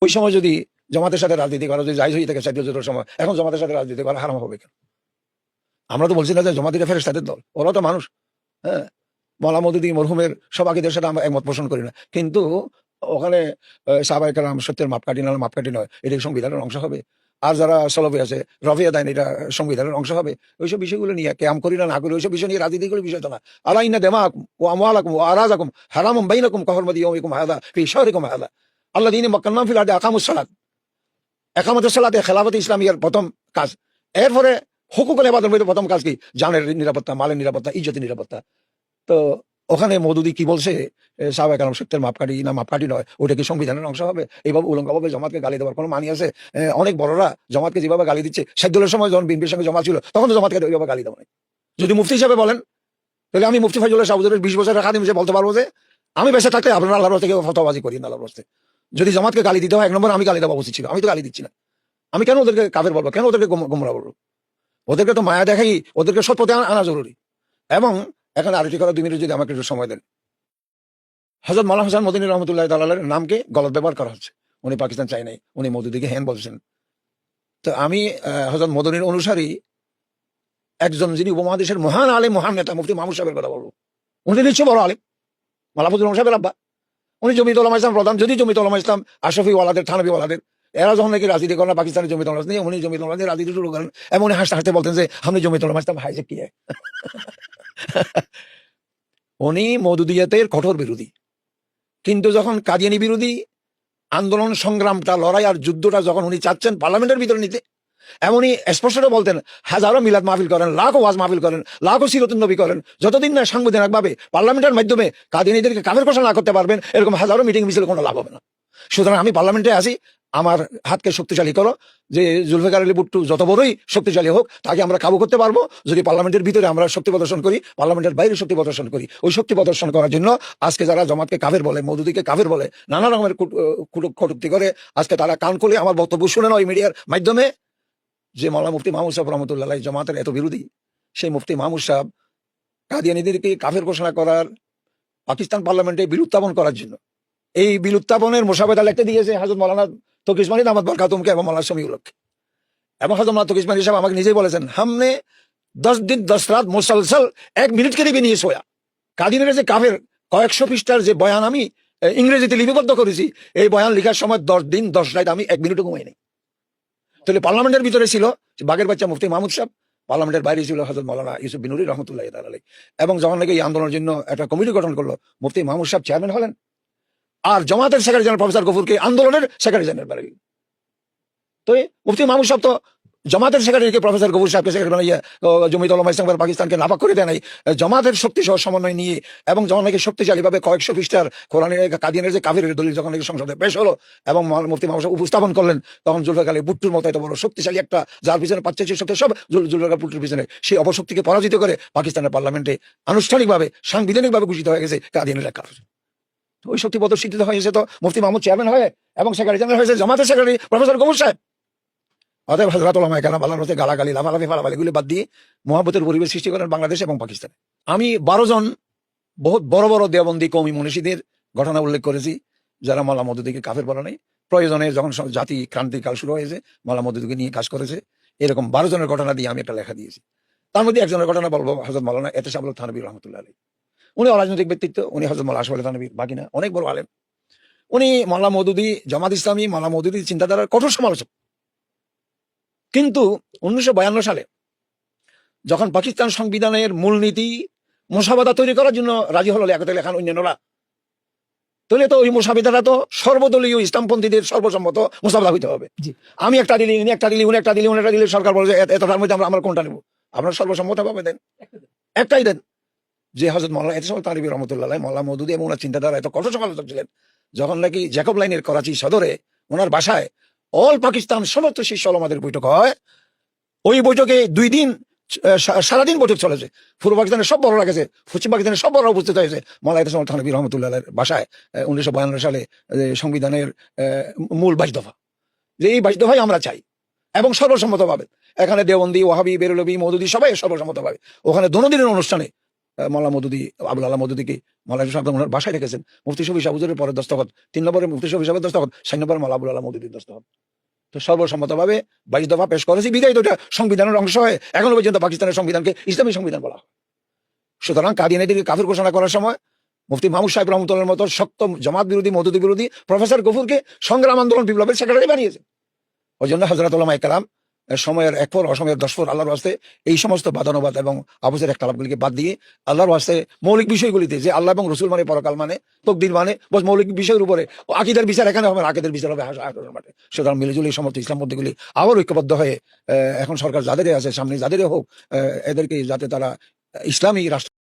ওই সময় যদি জামাতের সাথে রাজনীতি করা যদি জায়েজ হয়ে থাকে 60 বছরের সময়, এখন জামাতের সাথে রাজনীতি করা হারাম হবে কেন? আমরা তো বলছি না যে জামাতিরা ফেরেশতাদের দল, ওরা তো মানুষ। হ্যাঁ, মওলানা মওদুদী মরহুমের সব আকীদার সাথে আমরা একমত পোষণ করি না, কিন্তু ওখানে সাহাবায়ে কেরাম সত্যের মাপকাঠি না মাপকাঠি নয়, এটা কি সংবিধানের অংশ হবে? আর যারা সলফে আছে রফিয়া দেন, এটা সংবিধানের অংশ হবে? ওইসব বিষয়গুলো নিয়ে কেয়াম করি না করি, ওইসব বিষয় নিয়ে রাজনীতি করে বিষয় তো না। আলা ইন্না দিমাআকুম ওয়া আমওয়ালাকুম ওয়া আরাযাকুম হারামুন বাইনাকুম কাহুরমাতি ইয়াউমিকুম হাযা ফি শাহরিকুম হাযা আল্লাযীনা মাক্কান্নাহুম ফিল আরদি আকামুস সালাত। একামতের সালাতে খেলাফত ইসলামিয়ার প্রথম কাজ। এরপরে হুকুকুল ইবাদতের মধ্যে প্রথম কাজ কি? জানের নিরাপত্তা, মালের নিরাপত্তা, ইজ্জতের নিরাপত্তা। তো ওখানে মওদুদী কি বলছে, সাহাবায়ে কেরাম সত্যের মাপকাঠি না মাপকাঠি নয়, ওটা কি সংবিধানের অংশ হবে? এইভাবে উলঙ্গভাবে জামাতকে গালি দেওয়ার কোনো মানি আছে? অনেক বড়রা জামাতকে যেভাবে গালি দিচ্ছে, সাইদুলের সময় যখন বিএনপির সঙ্গে জমা ছিল তখন তো জামাতকে ওইভাবে গালি দেওয়া নাই। যদি মুফতি হিসাবে বলেন, তাহলে আমি মুফতি ফয়জুল্লাহ শাহবুদ্দীনের 20 বছরের খাদিম হিসেবে বলতে পারবো যে আমি বেঁচে থাকলে আপনারা আল্লাহর রাস্তায় কেউ ফতোয়াবাজি করি না। আল্লাহর রাস্তায় যদি জামাতকে গালি দিতে হয়, 1 নম্বর আমি গালি দেওয়া উচিত ছিল, আমি তো গালি দিচ্ছি না। আমি কেন ওদেরকে কাফের বলবো, কেন ওদেরকে গোমরা বলবো? ওদেরকে তো মায়া দেখাই, ওদেরকে সৎ পথে আনা জরুরি। এবং এখানে আরেকটি কথা 2 মিনিট যদি আমাকে একটু সময় দেন। হযরত মাওলানা হাসান মদনী রহমতুল্লাহ তাআলার নামকে গলত ব্যবহার করা হচ্ছে। উনি পাকিস্তান চাই নাই, উনি মওদুদীকে হ্যান বলছেন। তো আমি হযরত মদনীর অনুসারী একজন যিনি উপমহাদেশের মহান আলেম, মহান নেতা মুফতি মাহমুদ সাহেবের কথা বলবো। উনি নিশ্চয় বড় আলেম, মাওলানা ফজলুল সাহেবের আব্বা। উনি জমিয়তুল উলামা ইসলাম প্রধান। যদি জমিয়তুল উলামা ইসলাম আশরাফি ওয়ালাদের, থানভী ওয়ালাদের, এরা যখন নাকি রাজনীতি করেন পাকিস্তানের জমিয়তুল উলামা নিয়ে, উনি জমিয়তুল উলামা নিয়ে রাজনীতি শুরু করেন। এবং উনি হাসতে হাসতে বলতেন যে हमने জমিয়তুল উলামা ইসলাম হাইজেক কিয়া है। উনি মওদুদিয়াতের কঠোর বিরোধী, কিন্তু যখন কাদিয়ানী বিরোধী আন্দোলন সংগ্রামটা, লড়াই আর যুদ্ধটা যখন উনি চাচ্ছেন পার্লামেন্টের ভিতরে নিতে, এমনই স্পষ্ট বলতেন, হাজারো মিলাদ মাহফিল করেন, লাখো ওয়াজ মাহফিল করেন, লাখো সিরাতুন নবী করেন, যতদিন না সাংবিধানিক ভাবে পার্লামেন্টের মাধ্যমে কাদিয়ানীদেরকে কাফের ঘোষণা না করতে পারবেন, এরকম হাজারো মিটিং মিছিল কোনো লাভ হবে না। সুতরাং আমি পার্লামেন্টে আসি, আমার হাতকে শক্তিশালী করো, যে জুলফিকার আলী ভুট্টো যত বড়ই শক্তিশালী হোক তাকে আমরা কাবু করতে পারবো যদি পার্লামেন্টের ভিতরে আমরা শক্তি প্রদর্শন করি, পার্লামেন্টের বাইরে শক্তি প্রদর্শন করি। ওই শক্তি প্রদর্শন করার জন্য আজকে যারা জামাতকে কাফের বলে, মওদুদীকে কাফের বলে, নানা রকমের কটূক্তি করে, আজকে তারা কান খুলে আমার বক্তব্য শুনে না ওই মিডিয়ার মাধ্যমে, যে মাওলানা মুফতি মাহমুদ সাহেব রহমতুল্লাহ আলাইহি জামাতের এত বিরোধী, সেই মুফতি মাহমুদ সাহেব কাদিয়ানীদেরকে কাফের ঘোষণা করার, পাকিস্তান পার্লামেন্টে বিল উত্থাপন করার জন্য, এই বিল উত্থাপনের মোসাবেদা লিখতে দিয়েছে হযরত মাওলানা তকি উসমানী দামাত বরকাতুহুমকে এবং মাওলানা শমীউল্লাহকে। এবং হযরত মাওলানা তকি উসমানী সাহেব আমাকে নিজেই বলেছেন, हमने 10 दिन 10 রাত মুসলসল 1 মিনিট के लिए भी नहीं सोया। কাদিয়ানীরা যে কাফের, কয়েকশো পৃষ্ঠার যে বয়ান আমি ইংরেজিতে লিপিবদ্ধ করেছি, এই বয়ান লেখার সময় 10 দিন 10 রাত আমি 1 মিনিটও ঘুমাইনি। তাহলে পার্লামেন্টের ভিতরে ছিল বাগের বাচ্চা মুফতি মাহমুদ সাহেব, পার্লামেন্টের বাইরে ছিল হযরত মাওলানা ইউসুফ বিনুরি রহমতুল্লাহি তাআলা আলাইহি। এবং যখন নাকি এই আন্দোলনের জন্য একটা কমিটি গঠন করলো, মুফতি মাহমুদ সাহেব চেয়ারম্যান হলেন, আর জামাতের সেক্রেটারি জেনারেল প্রফেসর গফুরকে আন্দোলনের সেক্রেটারি জেনারেল বানালেন। তো মুফতি মাহমুদ সাহেব তো জামাতের সেক্রেটারিকে, প্রফেসর গফুর সাহেবকে সেক্রেটারি বানাইয়া জমিয়তুল উলামা ইসলাম পাকিস্তানকে নাপাক করে দেয় নাই, জামাতের শক্তি সহ সমন্বয় নিয়ে। এবং যখন নাকি শক্তিশালী ভাবে কয়েকশো পৃষ্ঠার কোরআনের কাদিয়ানের যে কাফিরের দলিল যখন নাকি সংসদে পেশ হলো এবং মুফতি মাহমুদ সাহেব উপস্থাপন করলেন, তখন জুলফিকার আলী ভুট্টোর মতো এত বড় শক্তিশালী একটা, যার পিছনে পাচ্ছে সেই শক্তি সব জুলফিকার ভুট্টোর পিছনে, সেই অপশক্তিকে পরাজিত করে পাকিস্তানের পার্লামেন্টে আনুষ্ঠানিকভাবে সাংবিধানিকভাবে ঘোষিত হয়ে গেছে কাদিয়ানীরা কাফের। ওই শক্তি প্রদর্শিত হয়েছে তো মুফতি মাহমুদ চেয়ারম্যান হয়ে, এবং সেক্রেটারি জেনারেল হয়েছে জামাতের সেক্রেটারি প্রফেসর গফুর সাহেব। অতএব হযরত উলামায়ে কেরাম আল্লাহর রাস্তায় গালাগালি, লাফালাফি, ফালাফালি এগুলো বাদ দিয়ে মহব্বতের পরিবেশ সৃষ্টি করেন বাংলাদেশ এবং পাকিস্তানে। আমি 12 জন বহুত বড় বড় দেওবন্দি কওমি মনীষীদের ঘটনা উল্লেখ করেছি, যারা মাওলানা মওদুদীকে কাফের বলে নাই। প্রয়োজনে যখন জাতি ক্রান্তিকাল শুরু হয়েছে, মাওলানা মওদুদীকে নিয়ে কাজ করেছে। এরকম 12 জনের ঘটনা দিয়ে আমি একটা লেখা দিয়েছি। তার মধ্যে একজনের ঘটনা বলবো, হযরত মাওলানা এতেশামুল থানভী রহমতুল্লাহ আলাইহি। উনি অরাজনৈতিক ব্যক্তিত্ব, উনি হযরত মাওলানা আশরাফ আলী থানভীর বাগিনা, অনেক বড় আলেম। উনি মাওলানা মওদুদী, জামাত ইসলামী, মাওলানা মওদুদীর চিন্তাধারার কঠোর সমালোচক। কিন্তু 1952 সালে যখন পাকিস্তান সংবিধানের মূলনীতি মোসাবাদা তৈরি করার জন্য রাজি হলো লিয়াকত আলী খান অন্যান্যরা, তাহলে তো ওই মোসাবিদাটা তো সর্বদলীয় ইসলামপন্থীদের সর্বসম্মত মোসাবাদা হইতে হবে। আমি একটা দিলি, উনি একটা দিলি, উনি একটা দিলি, উনি একটা দিলি, সরকার বলে যে এতটার মধ্যে আমরা কোনটা নেব? আপনার সর্বসম্মত ভাবে দেন, একটাই দেন। যে হযরত মাওলানা এতেশামুল থানভী রহমতুল্লাহ আলাইহি, মাওলানা মওদুদী এবং ওনার চিন্তাধারা এত কঠোর সমালোচক ছিলেন, যখন নাকি জ্যাকব লাইনের করাচি সদরে ওনার বাসায় অল পাকিস্তান সমস্ত শীর্ষ ওলামাদের বৈঠক হয়, ওই বৈঠকে 2 দিন সারাদিন বৈঠক চলেছে। পূর্ব পাকিস্তানের সব বড়রা গেছে, পশ্চিম পাকিস্তানের সব বড়রা উপস্থিত হয়েছে মাওলানা এতেশামুল থানভী রহমতুল্লাহ আলাইহির বাসায় 1952 সালে সংবিধানের মূল 22 দফা, যে এই 22 দফাই আমরা চাই, এবং সর্বসম্মতভাবে। এখানে দেওবন্দি, ওয়াহাবি, বেরলভী, মওদুদী সবাই সর্বসম্মতভাবে। ওখানে দোনো দিনের অনুষ্ঠানে মোল্লা মদুদি, আবুল আল্লাহ মদুদিকে মৌলানা সাহেব ওনার বাসায় রেখেছেন। মুফতি শফি শাহ হুজুরের পরে দস্তখত, 3 নম্বরে মুফতি শফি সাহেবের দস্তখত, 6 নম্বরে মোল্লা আবুল আল্লাহ মদুদির দস্তখত। তো সর্বসম্মতভাবে 22 দফা পেশ করেছি, বিদায় তো এটা সংবিধানের অংশ হয়, এখনো পর্যন্ত পাকিস্তানের সংবিধানকে ইসলামী সংবিধান বলা হয়। সুতরাং কাদিয়ানীদেরকে কাফির ঘোষণা করার সময় মুফতি মাহমুদ সাহেব রহমতুল্লাহর মতো শক্ত জামাত বিরোধী, মওদুদি বিরোধী প্রফেসর গফুরকে সংগ্রাম আন্দোলন বিপ্লবের সেক্রেটারি বানিয়েছে। ওই জন্য হযরত উলামা ইকরাম সময়ের 1 ফোর, অসময়ের 10 ফোর আল্লাহর ওয়াস্তে এই সমস্ত বাদানুবাদ এবং আপসের একতলাপগুলিকে বাদ দিয়ে আল্লাহর ওয়াস্তে মৌলিক বিষয়গুলিতে, যে আল্লাহ এবং রসুল মানে, পরকাল মানে, তকদির মানে, বস মৌলিক বিষয়ের উপরে আকীদার বিচার এখানে হবে না, আকীদার বিচার হবে হাসরের মাঠে। সুতরাং মিলেজুলি সমস্ত ইসলাম মধ্যগুলি আবার ঐক্যবদ্ধ হয়ে এখন সরকার যাদের আছে, সামনে যাদের হোক, এদেরকে যাতে তারা ইসলামী রাষ্ট্র